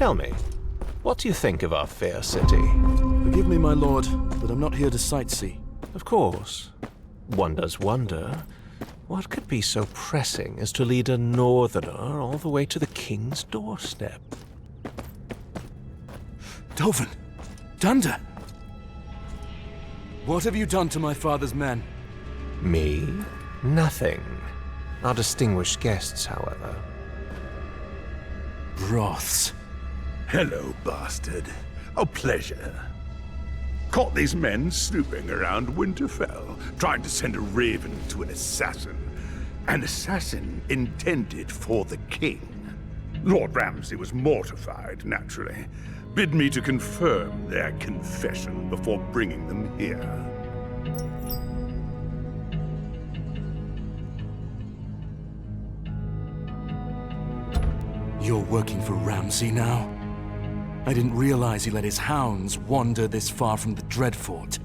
Tell me, what do you think of our fair city? Forgive me, my lord, but I'm not here to sightsee. Of course. One does wonder, what could be so pressing as to lead a northerner all the way to the king's doorstep? Dovin! Dunder! What have you done to my father's men? Me? Nothing. Our distinguished guests, however. Broths. Hello, bastard. A pleasure. Caught these men snooping around Winterfell, trying to send a raven to an assassin. An assassin intended for the king. Lord Ramsay was mortified, naturally. Bid me to confirm their confession before bringing them here. You're working for Ramsay now? I didn't realize he let his hounds wander this far from the Dreadfort.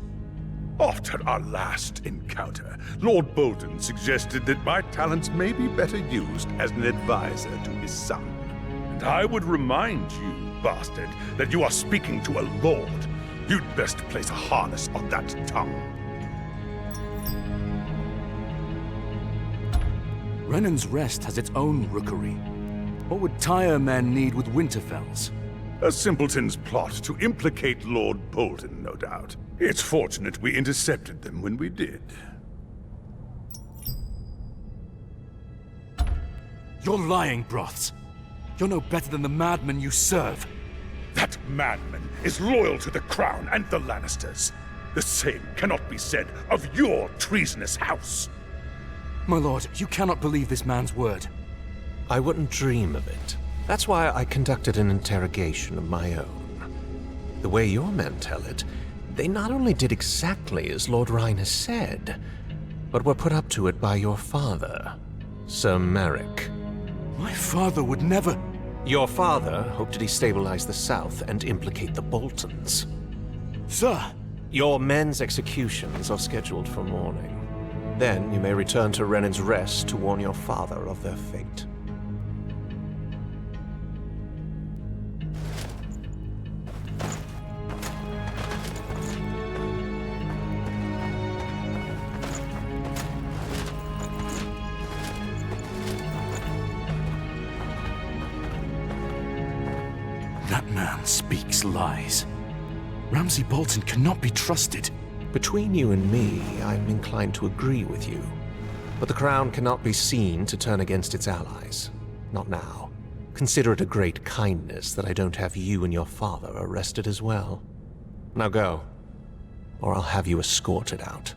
After our last encounter, Lord Bolton suggested that my talents may be better used as an advisor to his son. And I would remind you, bastard, that you are speaking to a lord. You'd best place a harness on that tongue. Renan's Rest has its own rookery. What would Tyre men need with Winterfells? A simpleton's plot to implicate Lord Bolton, no doubt. It's fortunate we intercepted them when we did. You're lying, Broths. You're no better than the madman you serve. That madman is loyal to the crown and the Lannisters. The same cannot be said of your treasonous house. My lord, you cannot believe this man's word. I wouldn't dream of it. That's why I conducted an interrogation of my own. The way your men tell it, they not only did exactly as Lord Rhyne has said, but were put up to it by your father, Sir Merrick. My father would never... Your father hoped to destabilize the South and implicate the Boltons. Sir! Your men's executions are scheduled for morning. Then you may return to Renan's Rest to warn your father of their fate. That man speaks lies. Ramsay Bolton cannot be trusted. Between you and me, I'm inclined to agree with you. But the Crown cannot be seen to turn against its allies. Not now. Consider it a great kindness that I don't have you and your father arrested as well. Now go, or I'll have you escorted out.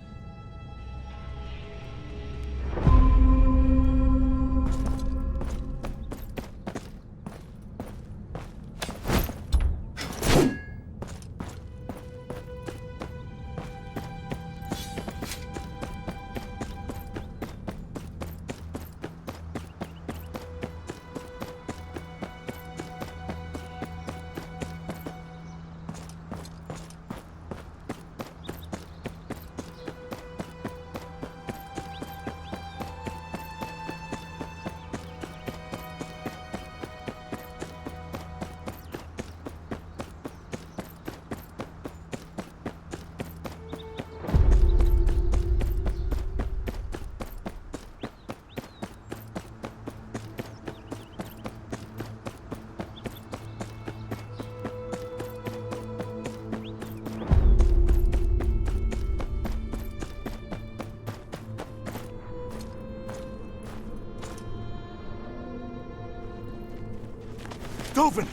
Dovin!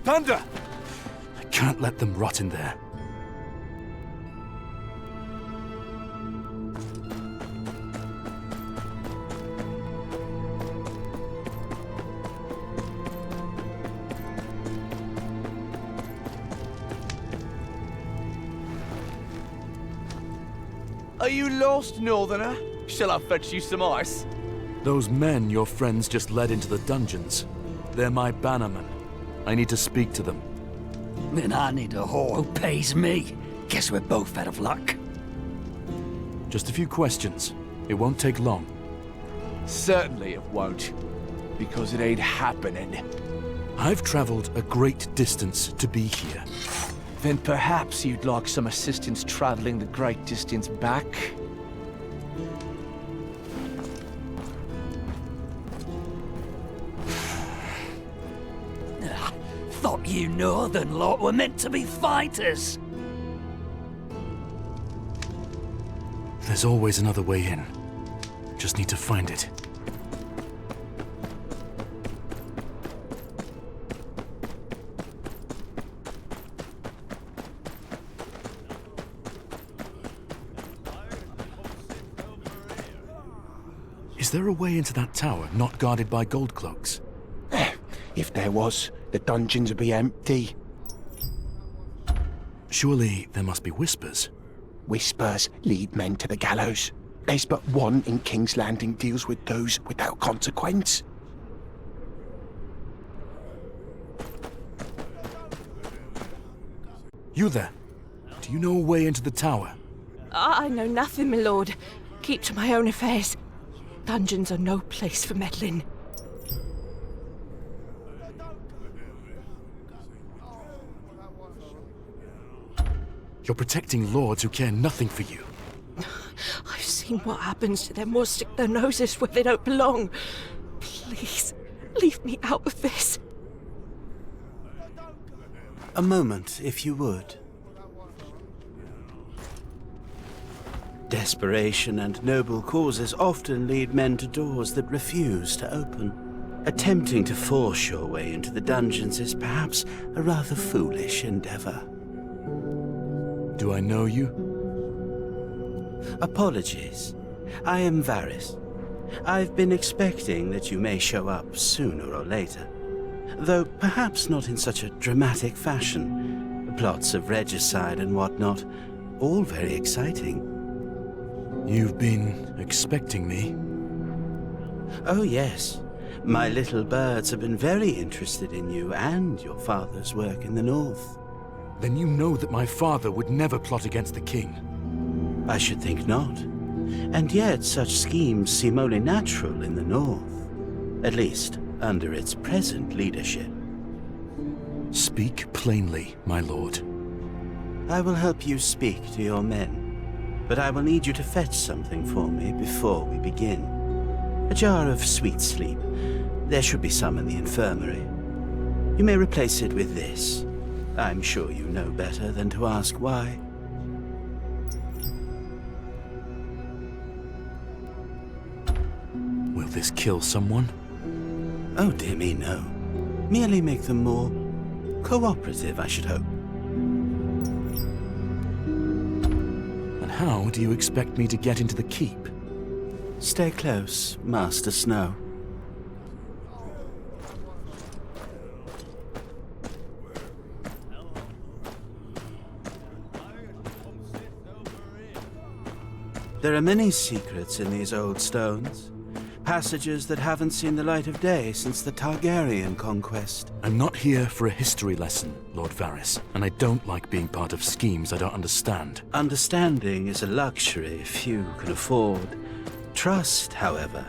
Thunder! I can't let them rot in there. Are you lost, Northerner? Shall I fetch you some ice? Those men your friends just led into the dungeons. They're my bannermen. I need to speak to them. Then I need a whore who pays me. Guess we're both out of luck. Just a few questions. It won't take long. Certainly it won't. Because it ain't happening. I've traveled a great distance to be here. Then perhaps you'd like some assistance traveling the great distance back? Thought you northern lot were meant to be fighters. There's always another way in. Just need to find it. Is there a way into that tower not guarded by gold cloaks? If there was, the dungeons would be empty. Surely there must be whispers. Whispers lead men to the gallows. There's but one in King's Landing deals with those without consequence. You there? Do you know a way into the tower? I know nothing, my lord. Keep to my own affairs. Dungeons are no place for meddling. You're protecting lords who care nothing for you. I've seen what happens to them or stick their noses where they don't belong. Please, leave me out of this. A moment, if you would. Desperation and noble causes often lead men to doors that refuse to open. Attempting to force your way into the dungeons is perhaps a rather foolish endeavor. Do I know you? Apologies. I am Varys. I've been expecting that you may show up sooner or later, though perhaps not in such a dramatic fashion. Plots of regicide and whatnot, all very exciting. You've been expecting me? Oh yes. My little birds have been very interested in you and your father's work in the north. Then you know that my father would never plot against the king. I should think not. And yet such schemes seem only natural in the north. At least, under its present leadership. Speak plainly, my lord. I will help you speak to your men, but I will need you to fetch something for me before we begin. A jar of sweet sleep. There should be some in the infirmary. You may replace it with this. I'm sure you know better than to ask why. Will this kill someone? Oh dear me, no. Merely make them more cooperative, I should hope. And how do you expect me to get into the keep? Stay close, Master Snow. There are many secrets in these old stones. Passages that haven't seen the light of day since the Targaryen conquest. I'm not here for a history lesson, Lord Varys, and I don't like being part of schemes I don't understand. Understanding is a luxury few can afford. Trust, however,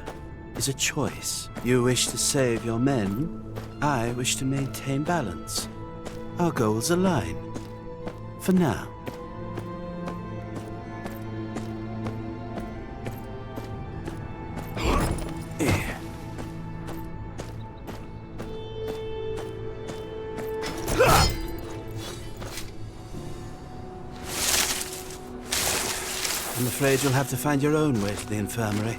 is a choice. You wish to save your men. I wish to maintain balance. Our goals align. For now. I'm afraid you'll have to find your own way to the infirmary.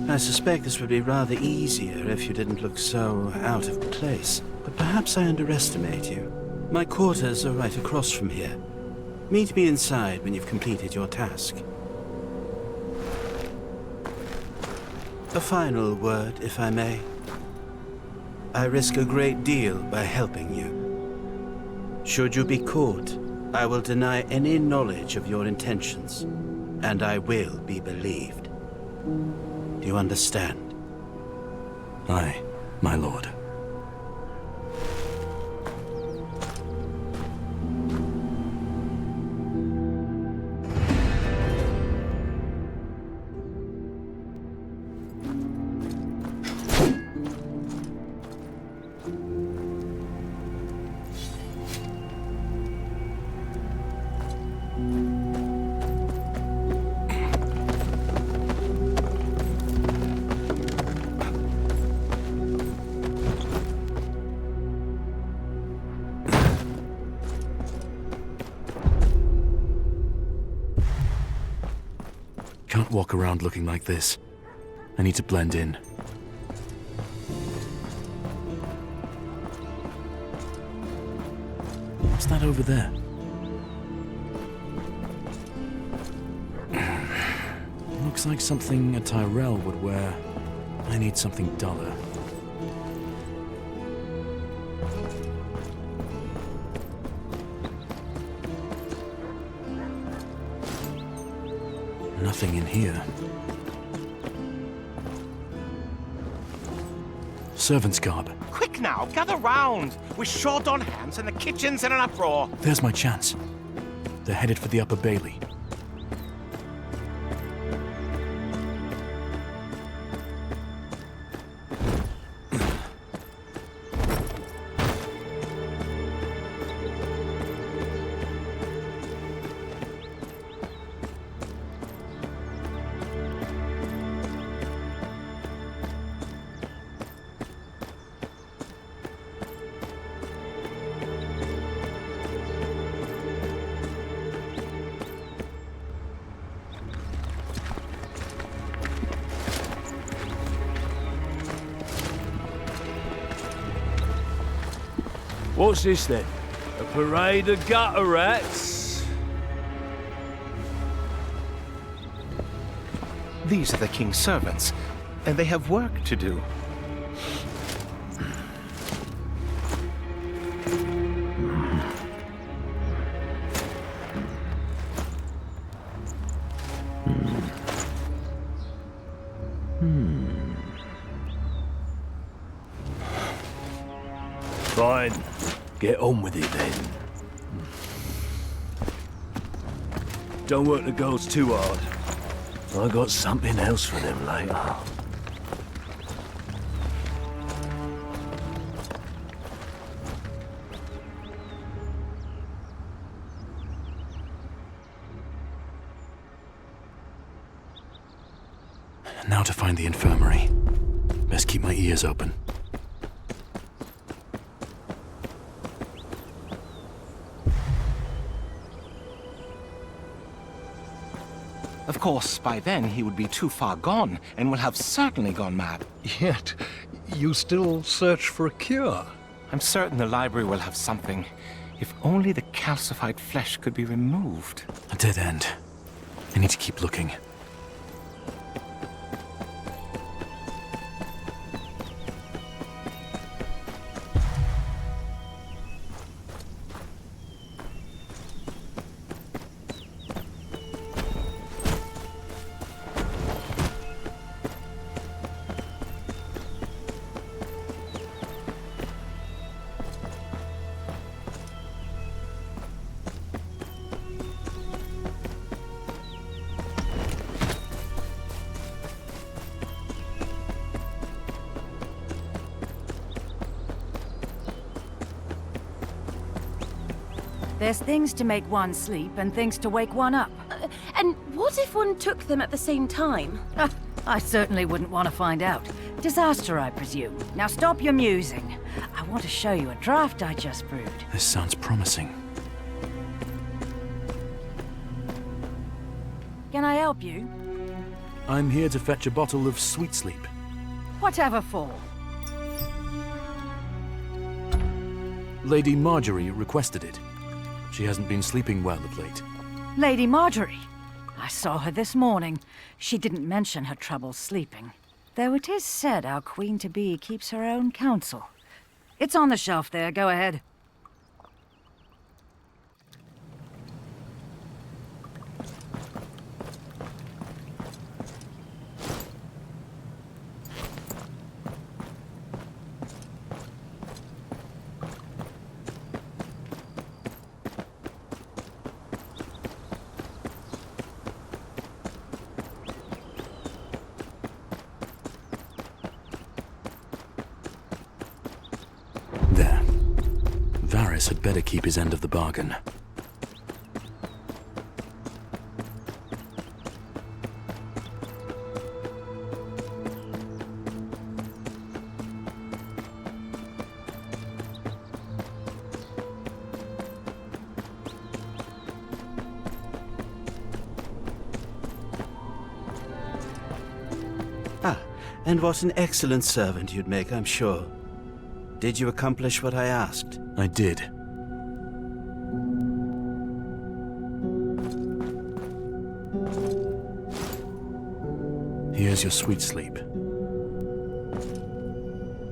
I suspect this would be rather easier if you didn't look so out of place. But perhaps I underestimate you. My quarters are right across from here. Meet me inside when you've completed your task. A final word, if I may. I risk a great deal by helping you. Should you be caught, I will deny any knowledge of your intentions, and I will be believed. Do you understand? Aye, my lord. walk around looking like this. I need to blend in. What's that over there? Looks like something a Tyrell would wear. I need something duller. Nothing in here. Servant's garb. Quick now, gather round! We're short on hands and the kitchen's in an uproar. There's my chance. They're headed for the Upper Bailey. What's this then? A parade of gutter rats? These are the king's servants, and they have work to do. Fine. Get on with it then. Don't work the girls too hard. I got something else for them later. Now to find the infirmary. Best keep my ears open. Of course, by then he would be too far gone and will have certainly gone mad. Yet, you still search for a cure. I'm certain the library will have something. If only the calcified flesh could be removed. A dead end. I need to keep looking. There's things to make one sleep and things to wake one up. And what if one took them at the same time? I certainly wouldn't want to find out. Disaster, I presume. Now stop your musing. I want to show you a draft I just brewed. This sounds promising. Can I help you? I'm here to fetch a bottle of Sweet Sleep. Whatever for? Lady Marjorie requested it. She hasn't been sleeping well of late. Lady Marjorie. I saw her this morning. She didn't mention her troubles sleeping. Though it is said our queen-to-be keeps her own counsel. It's on the shelf there. Go ahead. There. Varys had better keep his end of the bargain. And what an excellent servant you'd make, I'm sure. Did you accomplish what I asked? I did. Here's your sweet sleep.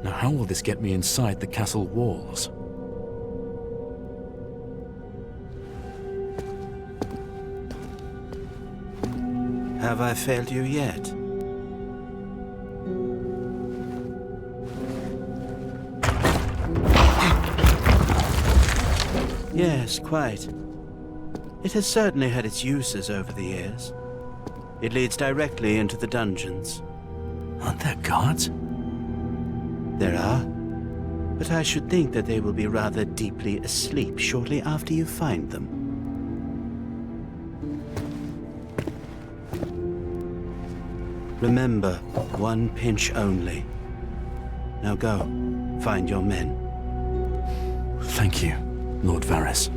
Now how will this get me inside the castle walls? Have I failed you yet? Yes, quite. It has certainly had its uses over the years. It leads directly into the dungeons. Aren't there guards? There are. But I should think that they will be rather deeply asleep shortly after you find them. Remember, one pinch only. Now go, find your men. Thank you, Lord Varys.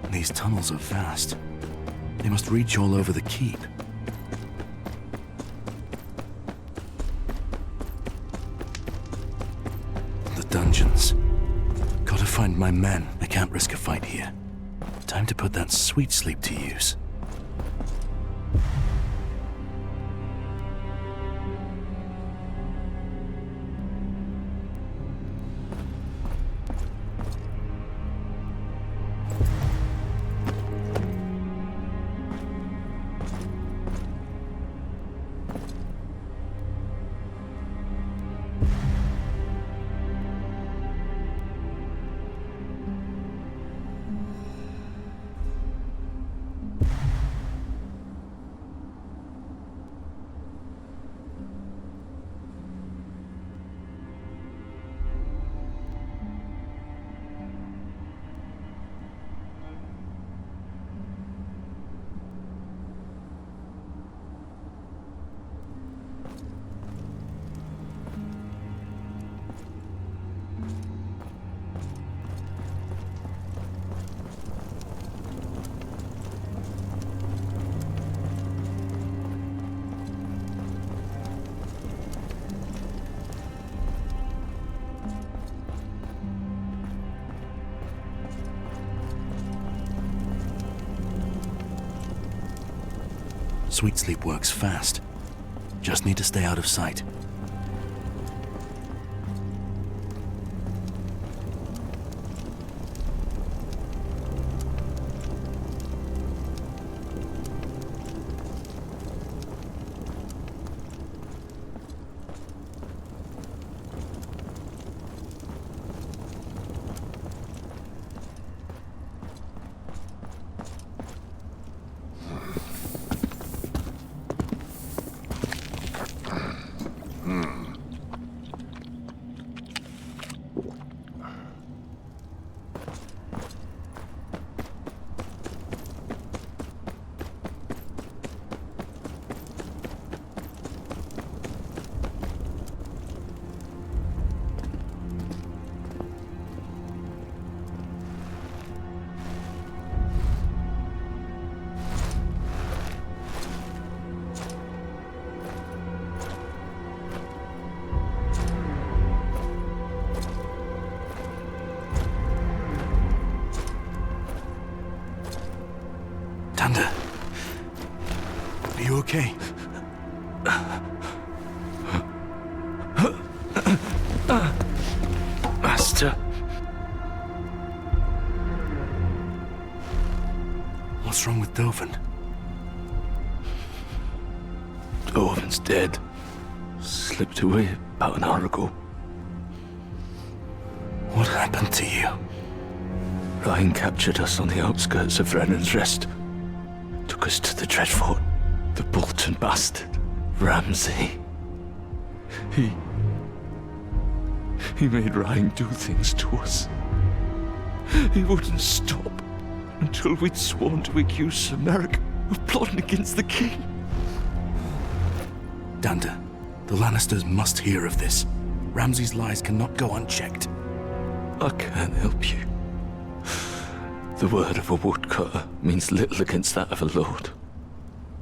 These tunnels are vast. They must reach all over the keep. The dungeons. Gotta find my men. I can't risk a fight here. Time to put that sweet sleep to use. Sweet sleep works fast. Just need to stay out of sight. Tanda, are you okay? Master. What's wrong with Dovin? Dovin's dead. Slipped away about an hour ago. What happened to you? Ryan captured us on the outskirts of Brennan's Rest. Took us to the Dreadfort. The Bolton bastard, Ramsay. He made Ryan do things to us. He wouldn't stop until we'd sworn to accuse Sir Merrick of plotting against the king. Danda, the Lannisters must hear of this. Ramsay's lies cannot go unchecked. I can't help you. The word of a woodcutter means little against that of a lord.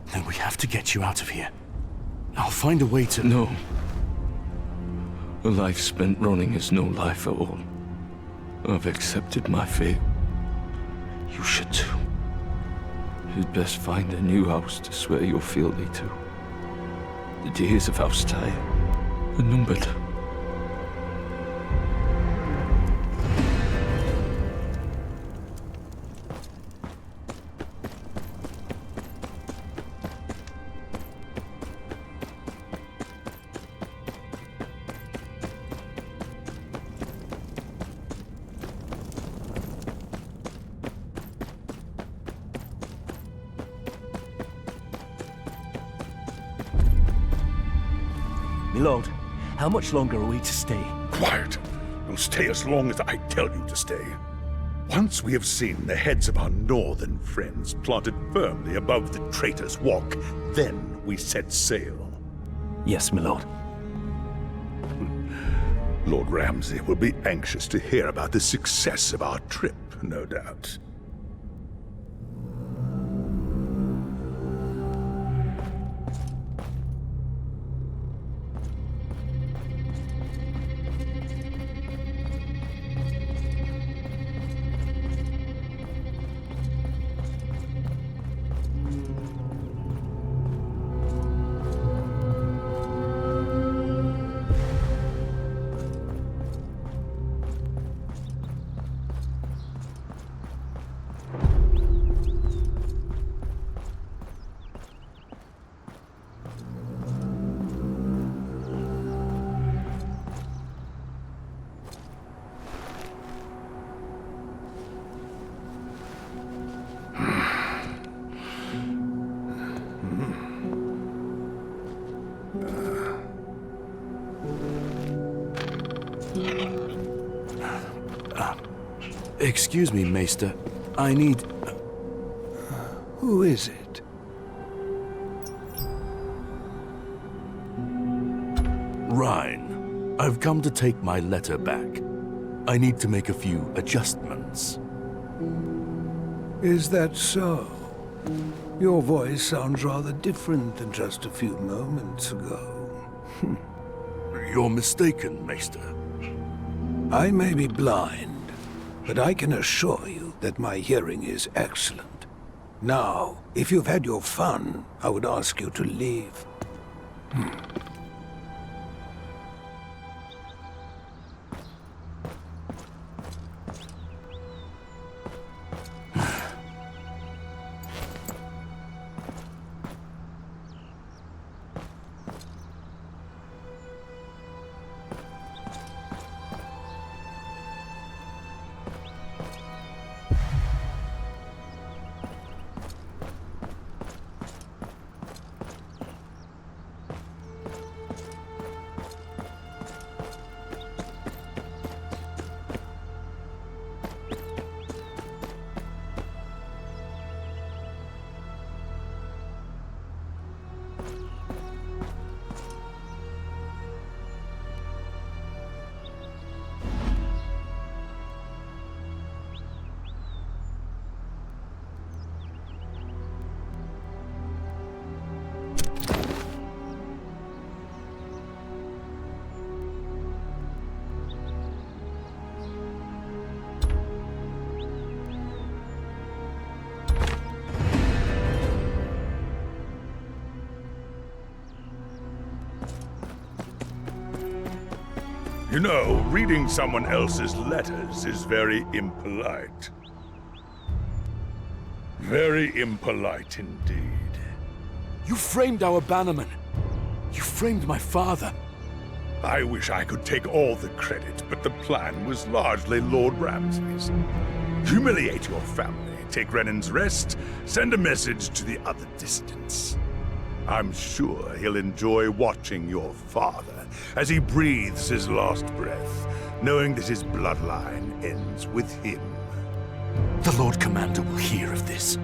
Then we have to get you out of here. I'll find a way to... No. A life spent running is no life at all. I've accepted my fate. You should too. You'd best find a new house to swear your fealty to. The days of House Tyre are numbered. My lord, how much longer are we to stay? Quiet. You'll stay as long as I tell you to stay. Once we have seen the heads of our northern friends planted firmly above the Traitor's Walk, then we set sail. Yes, my lord. Lord Ramsay will be anxious to hear about the success of our trip, no doubt. Excuse me, Maester. I need... Who is it? Rhine. I've come to take my letter back. I need to make a few adjustments. Is that so? Your voice sounds rather different than just a few moments ago. You're mistaken, Maester. I may be blind, but I can assure you that my hearing is excellent. Now, if you've had your fun, I would ask you to leave. You know, reading someone else's letters is very impolite. Very impolite indeed. You framed our bannerman. You framed my father. I wish I could take all the credit, but the plan was largely Lord Ramsay's. Humiliate your family, take Renan's rest, send a message to the other dissidents. I'm sure he'll enjoy watching your father as he breathes his last breath, knowing that his bloodline ends with him. The Lord Commander will hear of this.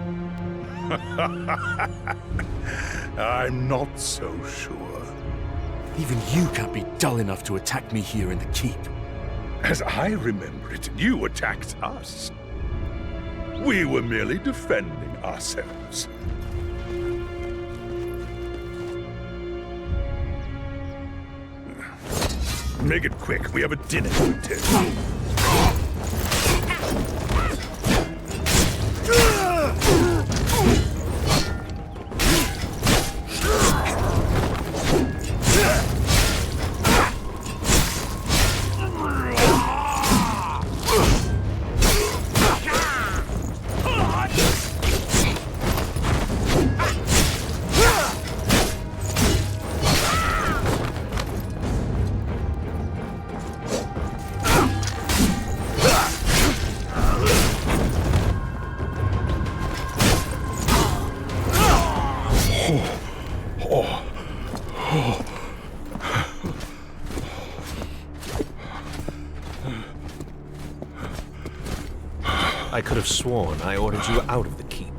I'm not so sure. Even you can't be dull enough to attack me here in the keep. As I remember it, you attacked us. We were merely defending ourselves. Make it quick. We have a dinner to attend. I could have sworn I ordered you out of the keep.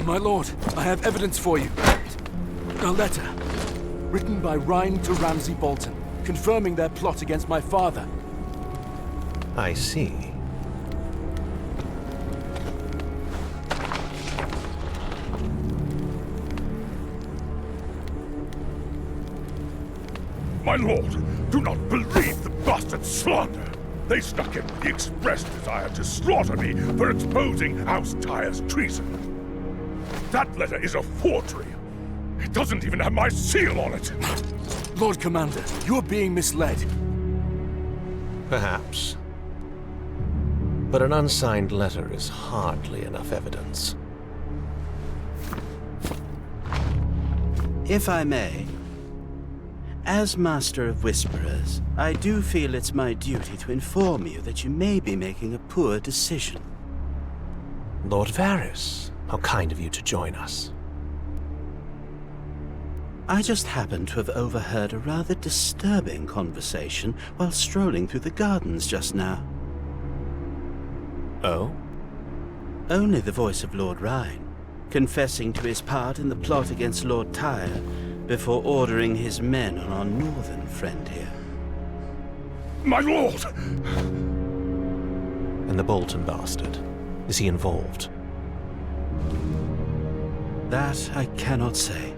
My lord, I have evidence for you. A letter, written by Rhine to Ramsay Bolton, confirming their plot against my father. I see. My lord, do not believe the bastard slander. They stuck in the express desire to slaughter me for exposing House Tyre's treason. That letter is a forgery. It doesn't even have my seal on it. Lord Commander, you are being misled. Perhaps. But an unsigned letter is hardly enough evidence. If I may, as Master of Whisperers, I do feel it's my duty to inform you that you may be making a poor decision. Lord Varys, how kind of you to join us. I just happened to have overheard a rather disturbing conversation while strolling through the gardens just now. Oh? Only the voice of Lord Rhine, confessing to his part in the plot against Lord Tyre before ordering his men on our northern friend here. My lord! And the Bolton bastard, is he involved? That I cannot say.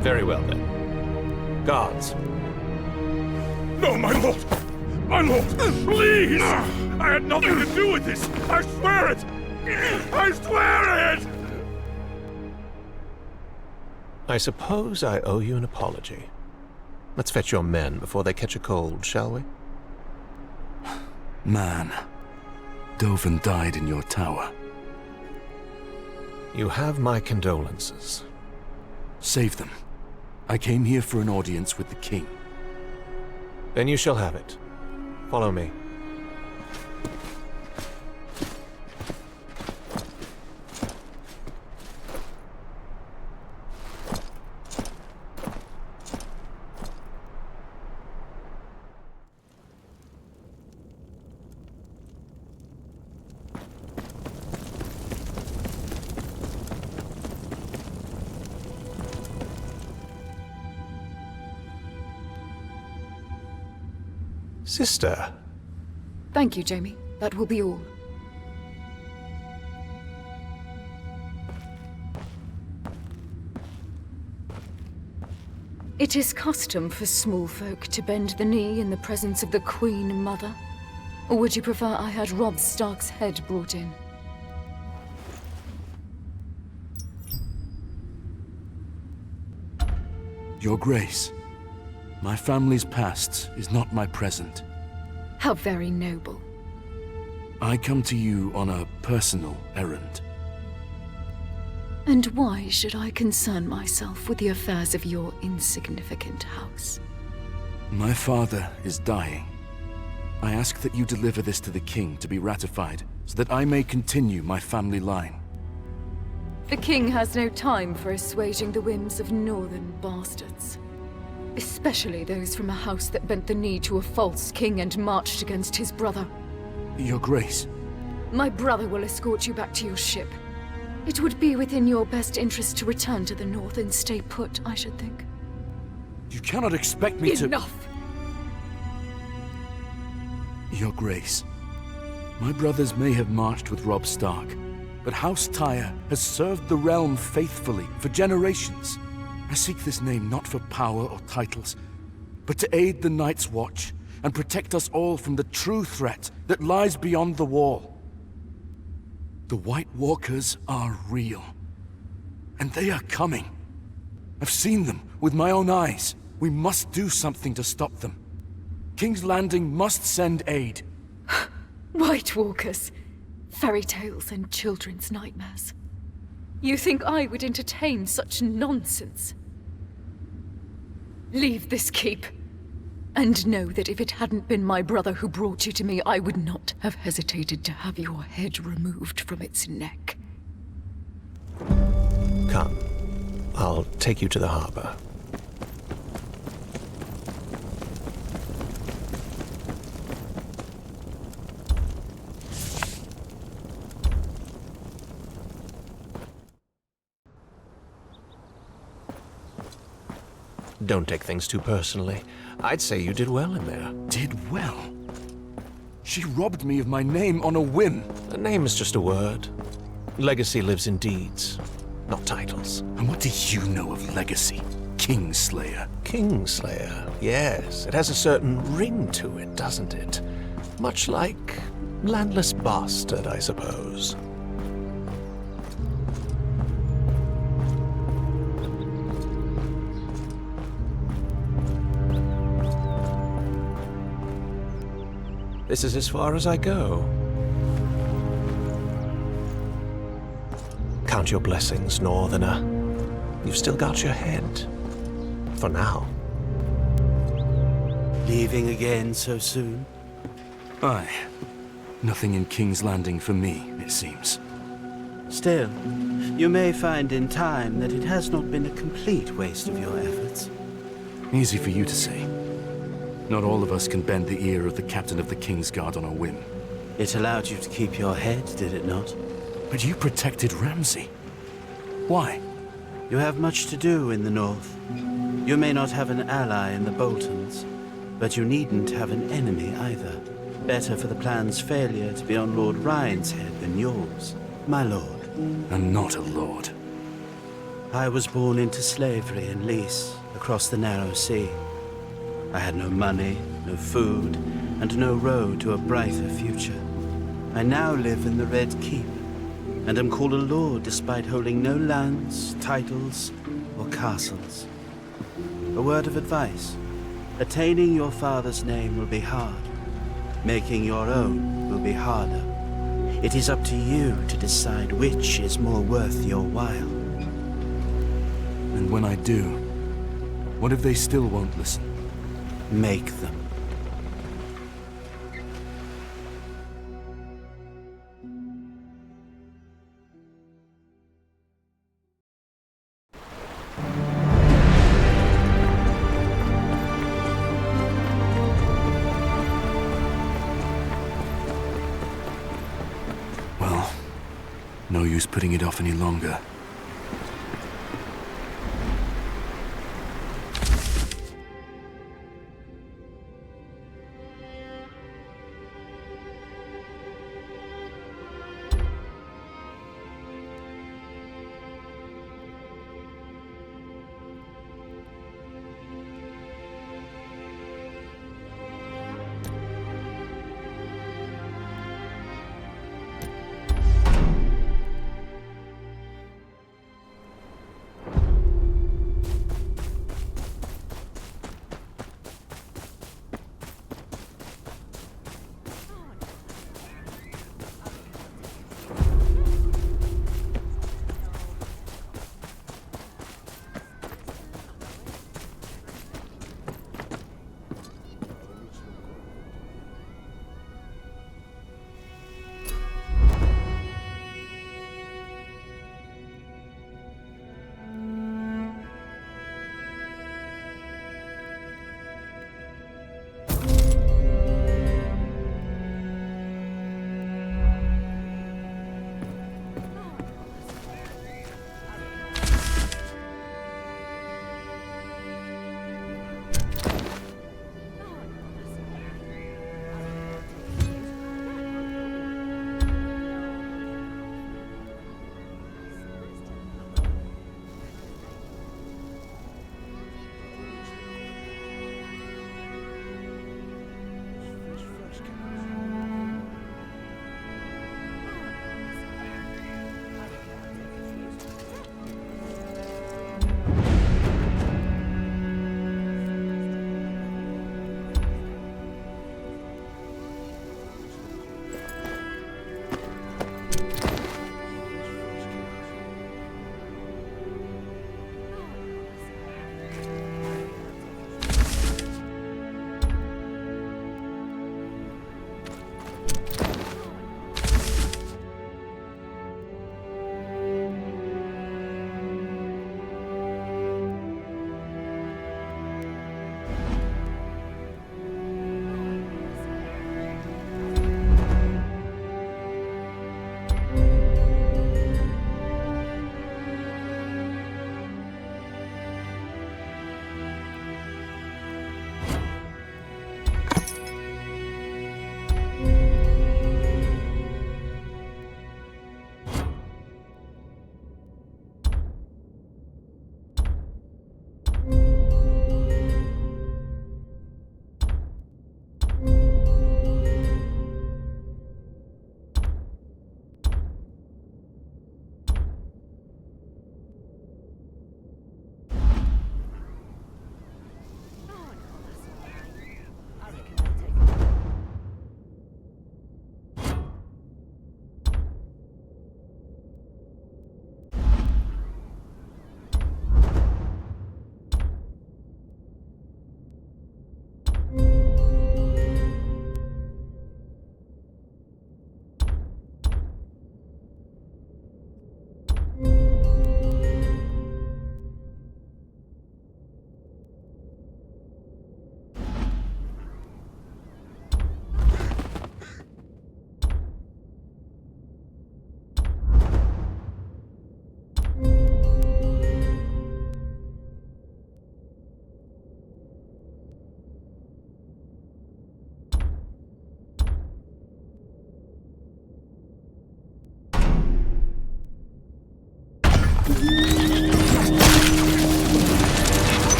Very well then. Guards. No, my lord! My lord, please! I had nothing to do with this! I swear it! I swear it! I suppose I owe you an apology. Let's fetch your men before they catch a cold, shall we? Man, Dovin died in your tower. You have my condolences. Save them. I came here for an audience with the king. Then you shall have it. Follow me. Sister. Thank you, Jaime. That will be all. It is custom for small folk to bend the knee in the presence of the Queen Mother. Or would you prefer I had Robb Stark's head brought in? Your Grace, my family's past is not my present. How very noble. I come to you on a personal errand. And why should I concern myself with the affairs of your insignificant house? My father is dying. I ask that you deliver this to the king to be ratified, so that I may continue my family line. The king has no time for assuaging the whims of northern bastards. Especially those from a house that bent the knee to a false king and marched against his brother. Your Grace. My brother will escort you back to your ship. It would be within your best interest to return to the north and stay put, I should think. You cannot expect me to— Enough! Your Grace, my brothers may have marched with Robb Stark, but House Tyre has served the realm faithfully for generations. I seek this name not for power or titles, but to aid the Night's Watch and protect us all from the true threat that lies beyond the wall. The White Walkers are real, and they are coming. I've seen them with my own eyes. We must do something to stop them. King's Landing must send aid. White Walkers, fairy tales and children's nightmares. You think I would entertain such nonsense? Leave this keep. And know that if it hadn't been my brother who brought you to me, I would not have hesitated to have your head removed from its neck. Come. I'll take you to the harbor. Don't take things too personally. I'd say you did well in there. Did well? She robbed me of my name on a whim. A name is just a word. Legacy lives in deeds, not titles. And what do you know of legacy, Kingslayer? Kingslayer, yes. It has a certain ring to it, doesn't it? Much like Landless Bastard, I suppose. This is as far as I go. Count your blessings, Northerner. You've still got your head. For now. Leaving again so soon? Aye. Nothing in King's Landing for me, it seems. Still, you may find in time that it has not been a complete waste of your efforts. Easy for you to say. Not all of us can bend the ear of the captain of the Kingsguard on a whim. It allowed you to keep your head, did it not? But you protected Ramsay. Why? You have much to do in the north. You may not have an ally in the Boltons, but you needn't have an enemy either. Better for the plan's failure to be on Lord Ryan's head than yours, my lord. I'm not a lord. I was born into slavery in Lys, across the narrow sea. I had no money, no food, and no road to a brighter future. I now live in the Red Keep, and am called a lord despite holding no lands, titles, or castles. A word of advice. Attaining your father's name will be hard. Making your own will be harder. It is up to you to decide which is more worth your while. And when I do, what if they still won't listen? Make them. Well, no use putting it off any longer.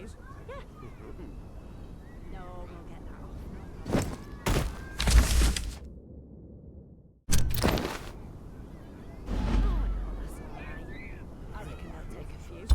few. Yeah. No, we'll get that off. Oh, no, that's all right. I reckon they'll take a few.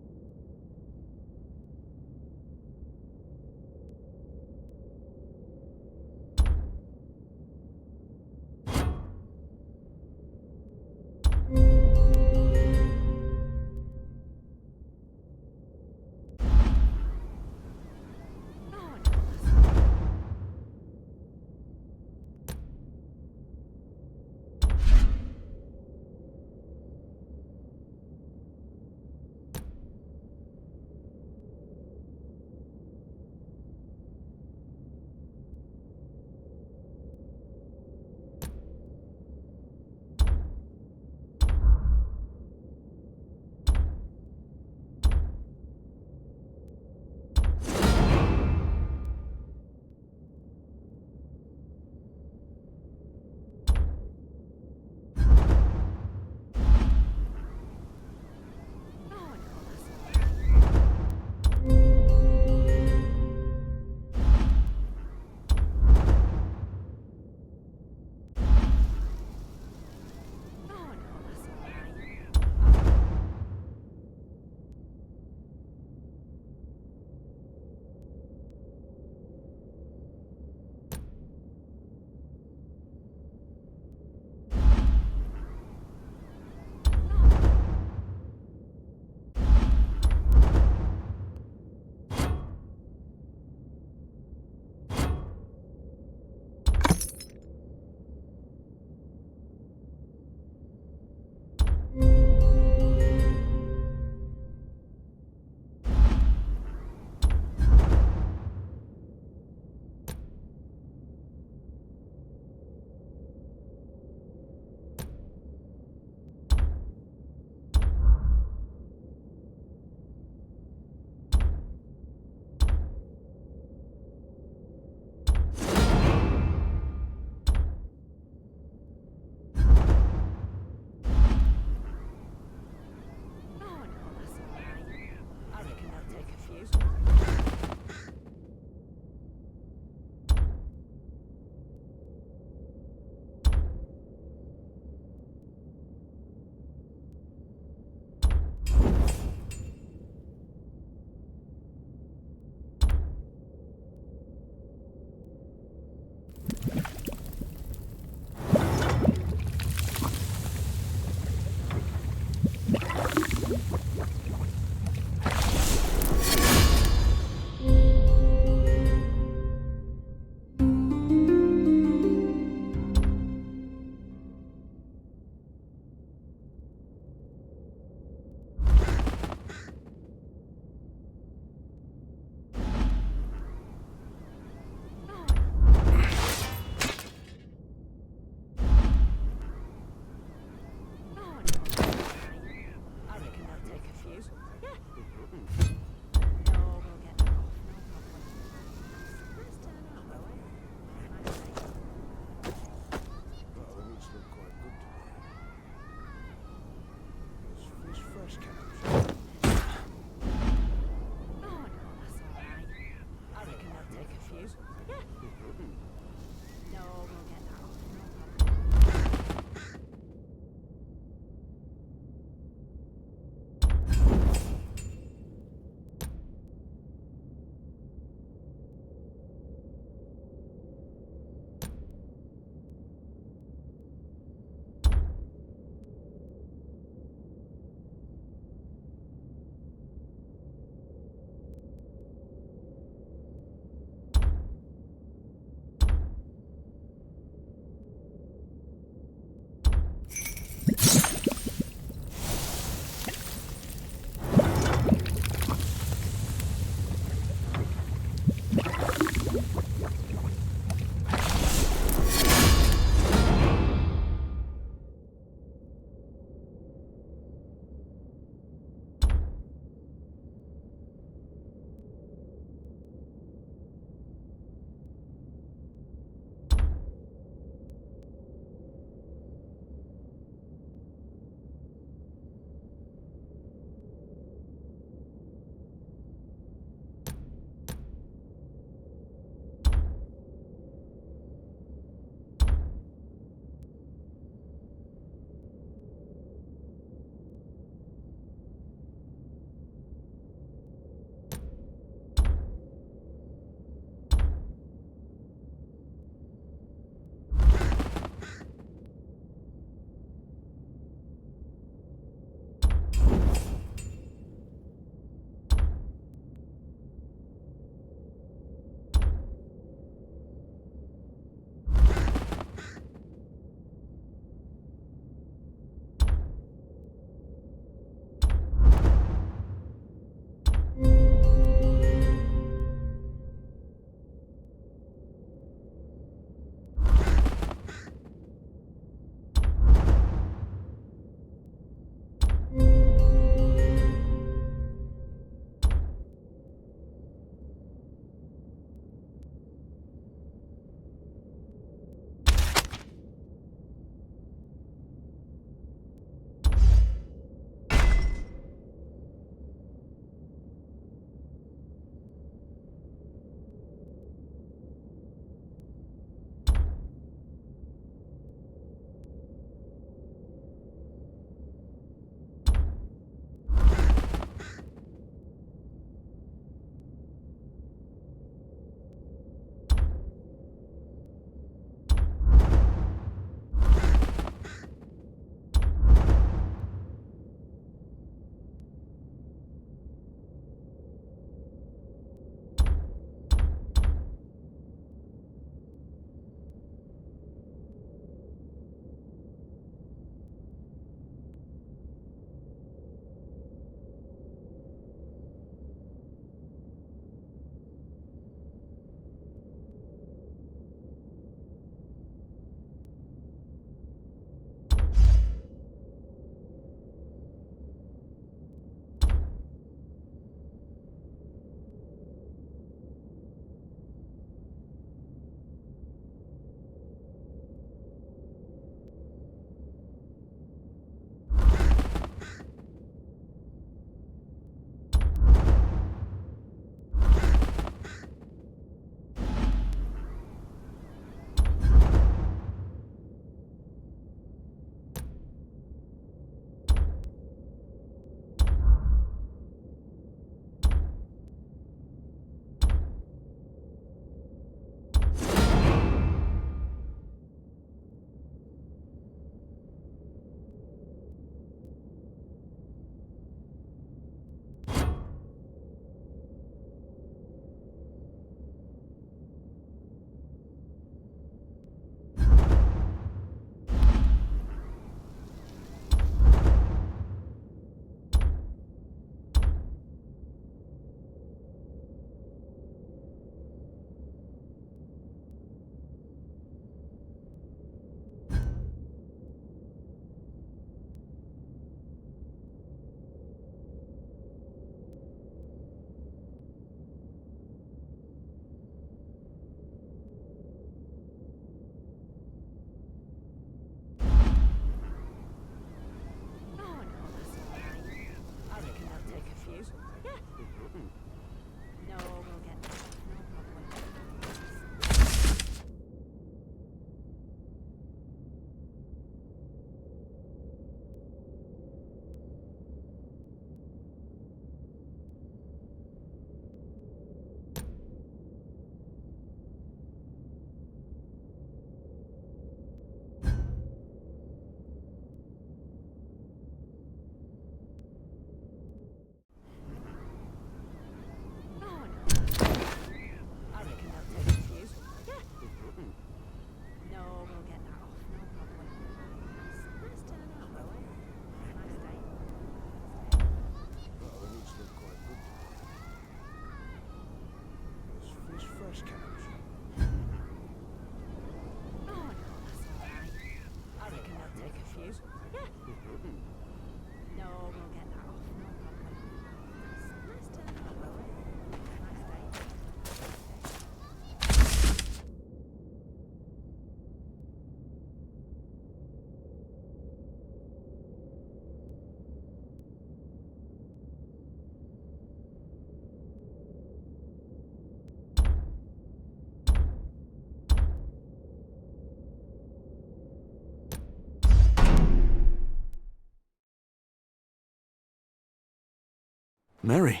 Mary,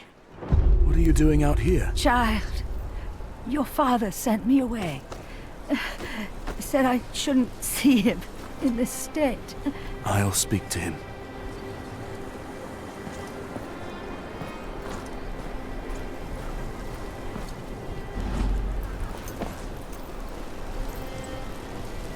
what are you doing out here? Child, your father sent me away. Said I shouldn't see him in this state. I'll speak to him.